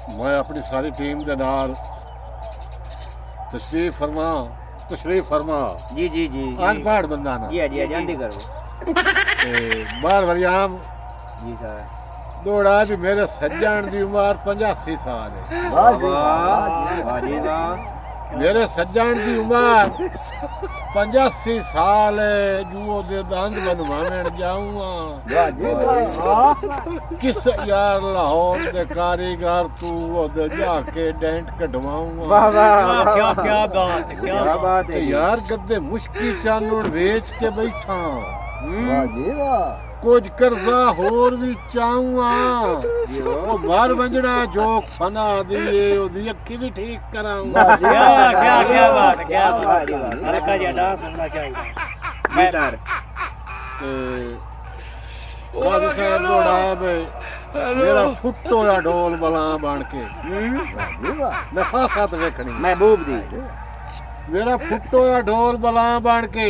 मैं अपनी सारी टीम के नाल तशरीफ फरमा जी जी जी अनपढ़ बंदा ना जी जी जल्दी करो ते बार वरियाम जी सर दौड़ा भी मेरे सज्जन की उम्र 85 साल है। वाह जी वाह जी वाह मेरे सज्जन की उम्र 85 साल है। जुओ दे दंद बनवाने जाऊंगा वाह जी वाह किस यार लाहौर दे कारीगर तू ओदे जाके डेंट कटवाऊंगा। वाह वाह क्या क्या बात है, क्या बात है यार गद्दे मुश्किल चानून वेच के बैठा वाह जी वाह कुछ कर्जा होर भी चाहूंगा वो मार वंजना जोक फना दिए ओदी अखी भी ठीक कराऊंगा। क्या क्या क्या बात है, क्या वाह बात जी है। वाह। हल्का जिहा डांस होना चाहिए। जी सर काजी साहब दौड़ा है भाई मेरा फुट्टो या ढोल बला बन के वाह जी वाह नफासत वेखनी महबूब दी मेरा फुट्टो या ढोल बला बन के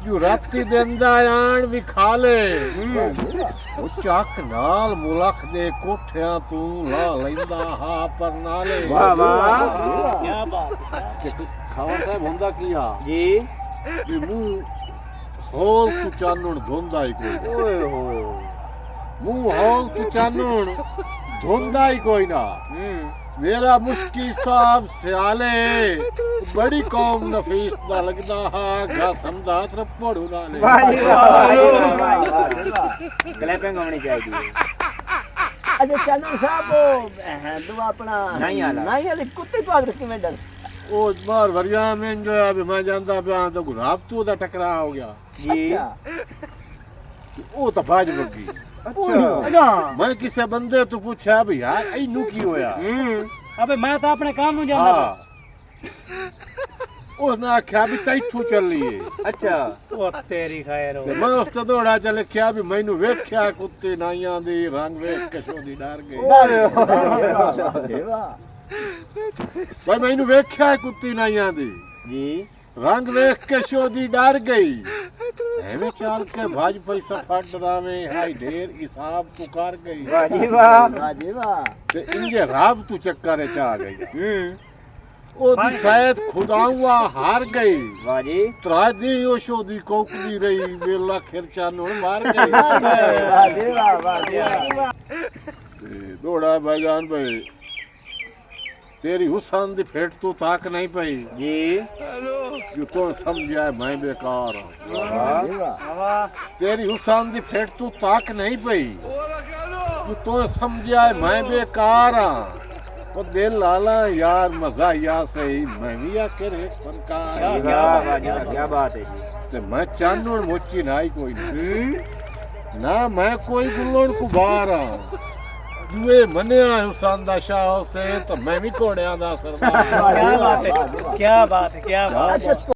जो राती देंदा आन भी खा ले वो चक नाल मुलख दे कोठियां तू ला लैंदा हा पर नाले। वाह वाह क्या बात है। खावा साहब हुंदा की आ जी भी मुंह होल तू चानण धोंदा ही कोई ओए होए मुंह होल तू चानण धोंदा ही कोई ना। मेरा मुश्की साहब सियाले बड़ी कौम नफीस दा लगदा हा गा समदा तरपड़ू नाले। वाह जी वाह वाह जी क्लैपिंग होनी चाहिए अच्छा चंदन साहब वो दुआ अपना नहीं आला। नहीं वाले कुत्ते तो आज किवें डर ओ बार वरिया में जो है मैं जानदा पिया तो गुलाब तू दा टकरा हो गया जी अच्छा ओ तो बाज बगी। अच्छा मैं किसे बंदे तो पूछा भी यार इनू की होया। अबे मैं तो अपने काम ਨੂੰ ਜਾਂਦਾ हाँ उसने आख्या भी तैथू चलिए अच्छा ਉਹ ਤੇਰੀ ਖੈਰ ਹੋ। ते मैं उसते दौड़ा चले क्या भी मैनू वेख्या कुत्ते नाइयां दी रंग वेख के शोदी डर गई। देवा भाई मैनू वेख्या कुत्ती नाइयां दी जी रंग वेख के शोदी डर गई। एवें चाल के भाज पैसा फट डरावे हाई ढेर हिसाब पुकार गई। वाह जी वाह वाह देवा ते इंजे राब तू चक्कर च आ गई ओ दी शायद खुदाऊआ हार गई। वाह जी त्रादी ओ शोदी कोकदी रही वेला खिरचा नोन मार गई। वाह देवा वाह देवा ते दौड़ा भाईजान भाई तेरी हुसन दी फेट तू ताक नहीं पई जी जो तो समझा मैं बेकार हूं। वाह देवा तेरी हुसन दी फेट तू ताक नहीं पई जो तो समझा मैं बेकार हां। वो दिल लाला यार मजा या सही मैं भी आखिर एक फनकार हां। वाह जी वाह क्या बात है जी ते मैं चानून मोची नाई कोई नहीं ना मैं कोई गुल्लोन को बाहर हां। जुए मनिया हुसन दा शाह से तो मैं भी घोड़ियां दा सरदार। क्या बात है, क्या बात है, क्या बात है। अच्छा